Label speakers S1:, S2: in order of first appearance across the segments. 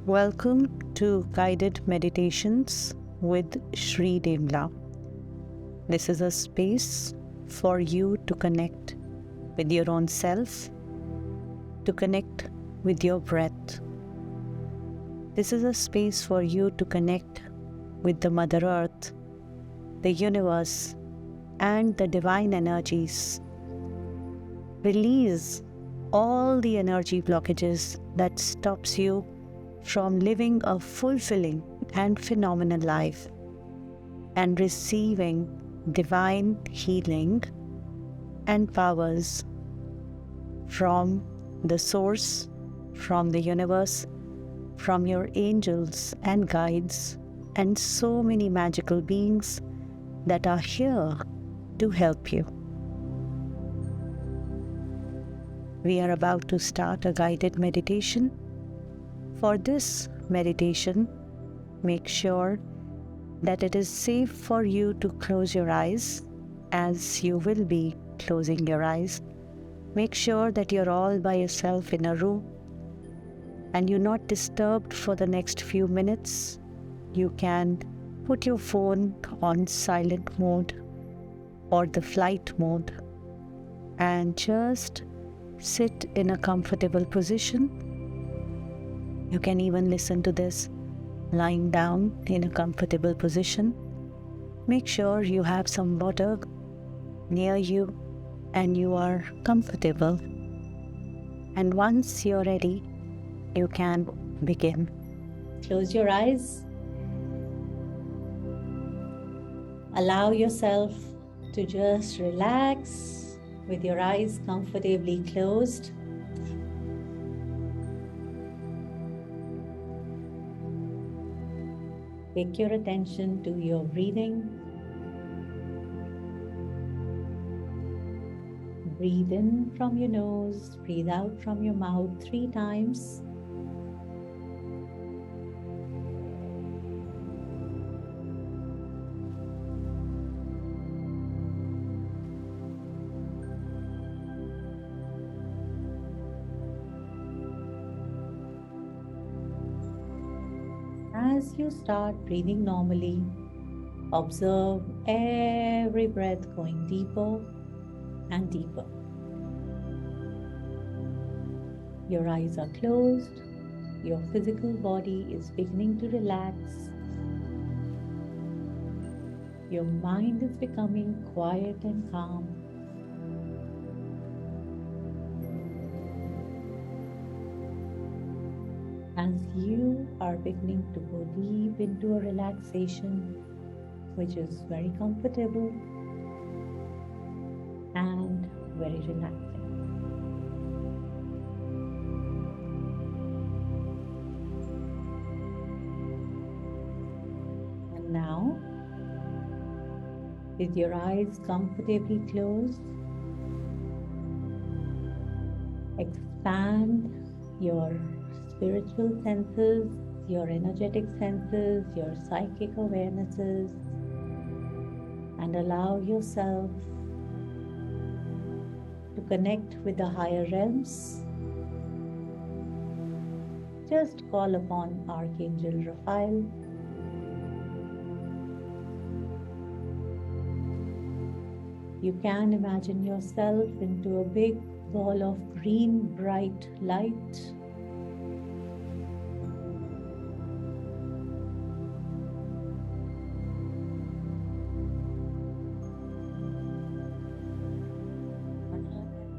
S1: Welcome to Guided Meditations with Shree Dembla. This is a space for you to connect with your own self, to connect with your breath. This is a space for you to connect with the Mother Earth, the universe, and the divine energies. Release all the energy blockages that stops you from living a fulfilling and phenomenal life and receiving divine healing and powers from the source, from the universe, from your angels and guides, and so many magical beings that are here to help you. We are about to start a guided meditation. For this meditation, make sure that it is safe for you to close your eyes, as you will be closing your eyes. Make sure that you're all by yourself in a room and you're not disturbed for the next few minutes. You can put your phone on silent mode or the flight mode and just sit in a comfortable position. You can even listen to this lying down in a comfortable position. Make sure you have some water near you and you are comfortable. And once you're ready, you can begin. Close your eyes. Allow yourself to just relax with your eyes comfortably closed. Take your attention to your breathing. Breathe in from your nose, breathe out from your mouth 3 times. As you start breathing normally, observe every breath going deeper and deeper. Your eyes are closed, your physical body is beginning to relax. Your mind is becoming quiet and calm. As you are beginning to go deep into a relaxation, which is very comfortable and very relaxing. And now, with your eyes comfortably closed, expand your spiritual senses, your energetic senses, your psychic awarenesses, and allow yourself to connect with the higher realms. Just call upon Archangel Raphael. You can imagine yourself into a big ball of green bright light.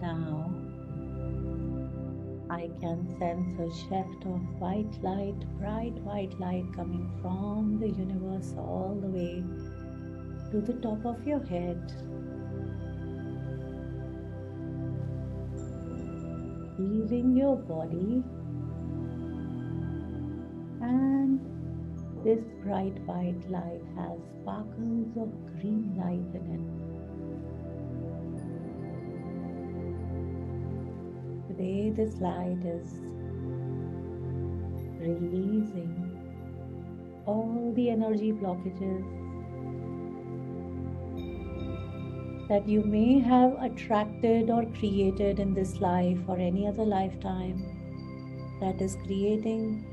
S1: Now, I can sense a shaft of white light, bright white light coming from the universe all the way to the top of your head, healing your body, and this bright white light has sparkles of green light in it. Today, this light is releasing all the energy blockages that you may have attracted or created in this life or any other lifetime that is creating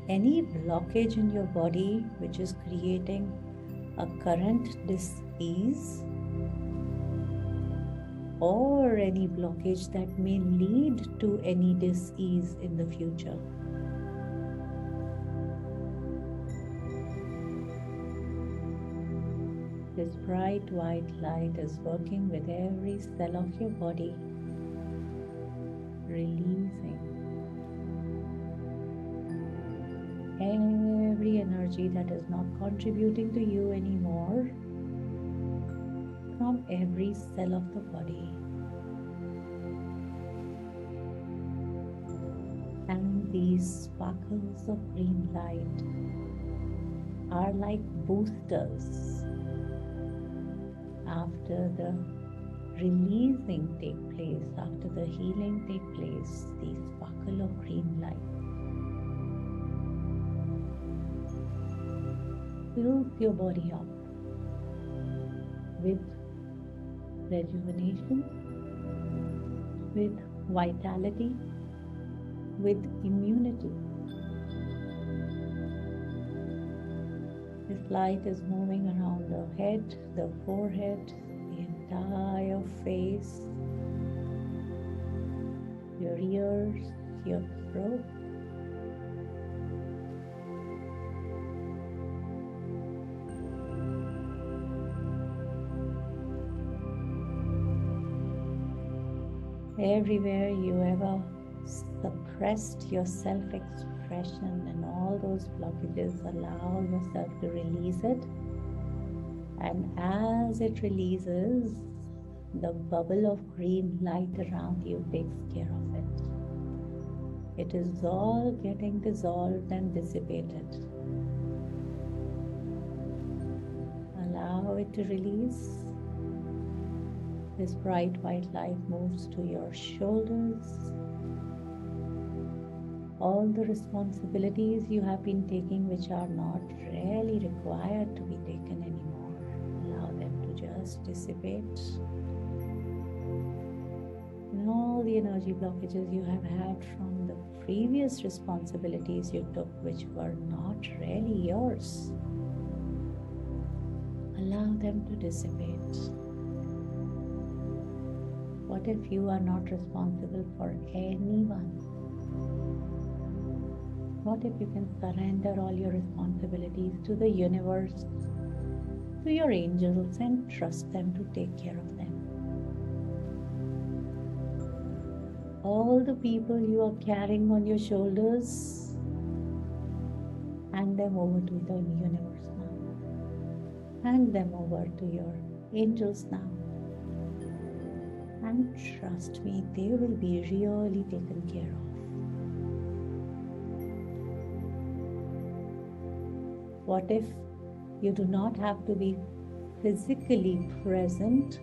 S2: Any blockage in your body which is creating a current dis-ease, or any blockage that may lead to any dis-ease in the future. This bright white light is working with every cell of your body, releasing every energy that is not contributing to you anymore from every cell of the body. And these sparkles of green light are like boosters. After the releasing take place, after the healing take place, the sparkle of green light fills your body up with rejuvenation, with vitality, with immunity. This light is moving around the head, the forehead, the entire face, your ears, your throat. Everywhere you ever suppressed your self-expression and all those blockages, allow yourself to release it. And as it releases, the bubble of green light around you takes care of it. It is all getting dissolved and dissipated. Allow it to release. This bright white light moves to your shoulders. All the responsibilities you have been taking which are not really required to be taken anymore, allow them to just dissipate. And all the energy blockages you have had from the previous responsibilities you took which were not really yours, allow them to dissipate. What if you are not responsible for anyone? What if you can surrender all your responsibilities to the universe, to your angels, and trust them to take care of them? All the people you are carrying on your shoulders, hand them over to the universe now. Hand them over to your angels now. And trust me, they will be really taken care of. What if you do not have to be physically present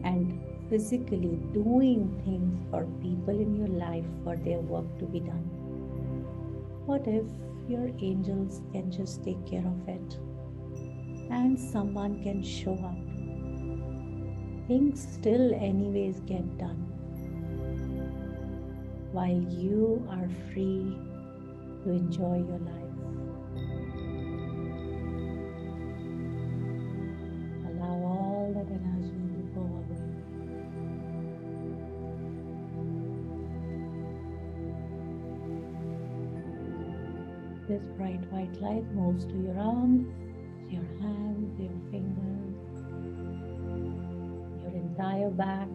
S2: and physically doing things for people in your life for their work to be done? What if your angels can just take care of it and someone can show up? Things still anyways get done while you are free to enjoy your life. Allow all that energy to go away. This bright white light moves to your arms, your hands, your fingers, your entire back,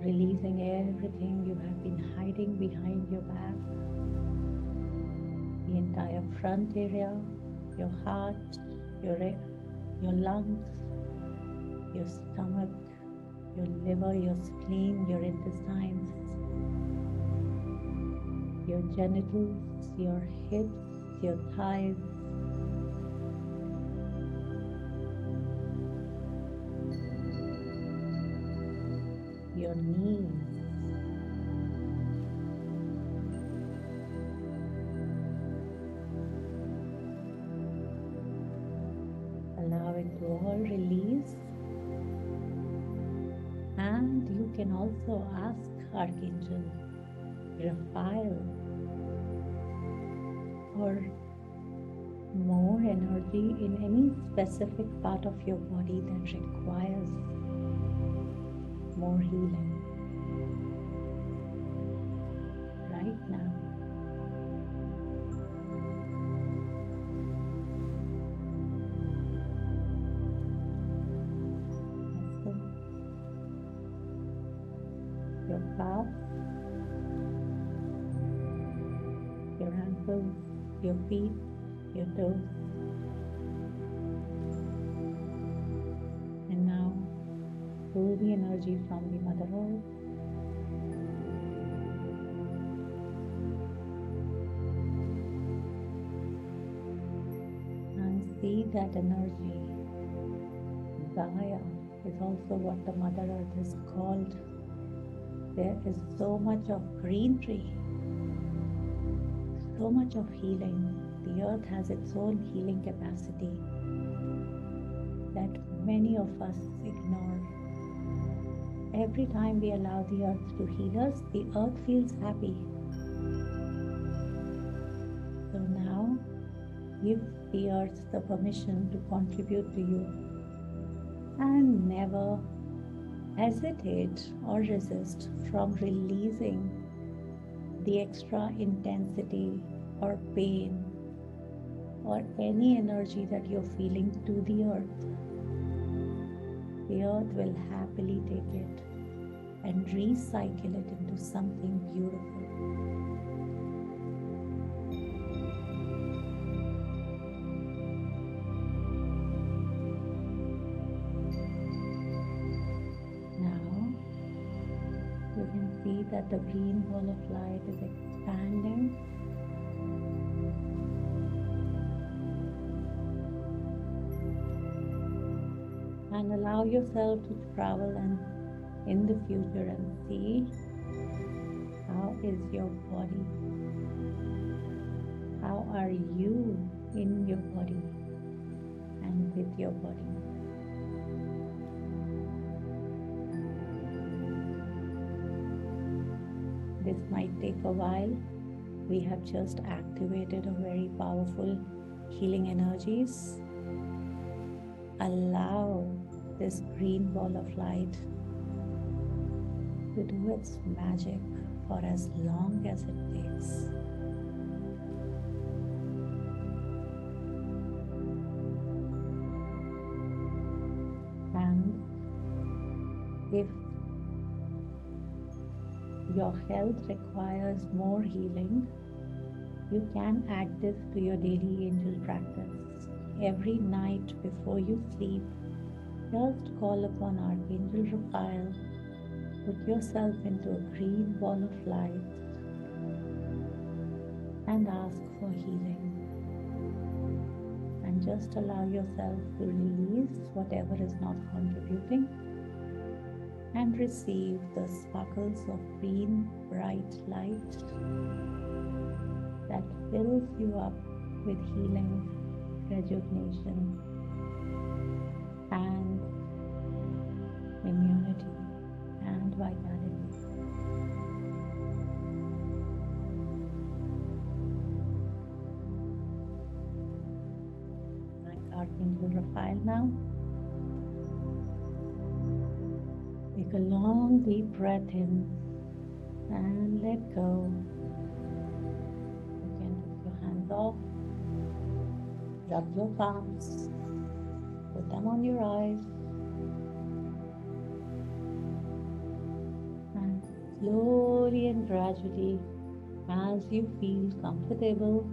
S2: releasing everything you have been hiding behind your back, the entire front area, your heart, your lungs, your stomach, your liver, your spleen, your intestines, your genitals, your hips, your thighs, your knees, allow it to all release. And you can also ask Archangel Raphael for more energy in any specific part of your body that requires more healing right now. Your calf, your ankles, your feet, your toes. And now pull the energy from the Mother Earth and see that energy. Gaia is also what the Mother Earth is called. There is so much of greenery, so much of healing. The earth has its own healing capacity that many of us ignore. Every time we allow the earth to heal us, the earth feels happy. So now give the earth the permission to contribute to you, and never hesitate or resist from releasing the extra intensity or pain or any energy that you're feeling to the earth. The earth will happily take it and recycle it into something beautiful. You can see that the green ball of light is expanding. And allow yourself to travel and in the future and see how is your body. How are you in your body and with your body? This might take a while. We have just activated a very powerful healing energies. Allow this green ball of light to do its magic for as long as it takes. And if your health requires more healing, you can add this to your daily angel practice. Every night before you sleep, just call upon Archangel Raphael, put yourself into a green ball of light and ask for healing. And just allow yourself to release whatever is not contributing and receive the sparkles of green bright light that fills you up with healing, rejuvenation, and immunity and vitality. Like Archangel Raphael now. Take a long deep breath in and let go. You can take your hands off, rub your palms, put them on your eyes, and slowly and gradually, as you feel comfortable,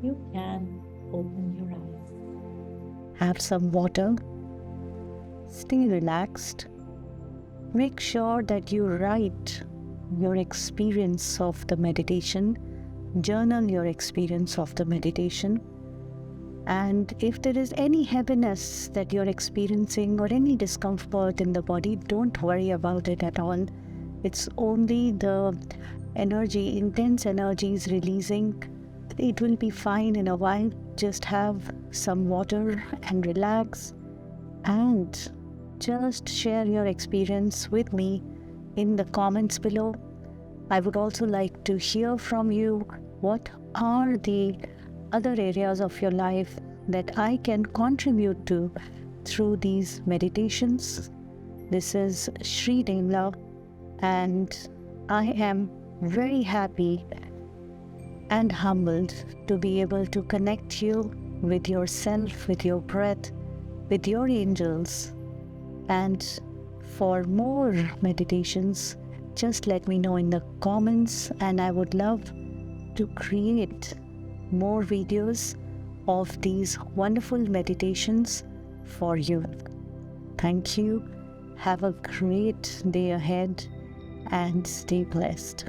S2: you can open your eyes.
S1: Have some water. Stay relaxed. Make sure that you write your experience of the meditation, journal your experience of the meditation, and if there is any heaviness that you're experiencing or any discomfort in the body, don't worry about it at all. It's only the energy, intense energy is releasing. It will be fine in a while. Just have some water and relax, and just share your experience with me in the comments below. I would also like to hear from you what are the other areas of your life that I can contribute to through these meditations. This is Shree Dembla, and I am very happy and humbled to be able to connect you with yourself, with your breath, with your angels. And for more meditations, just let me know in the comments, and I would love to create more videos of these wonderful meditations for you. Thank you. Have a great day ahead and stay blessed.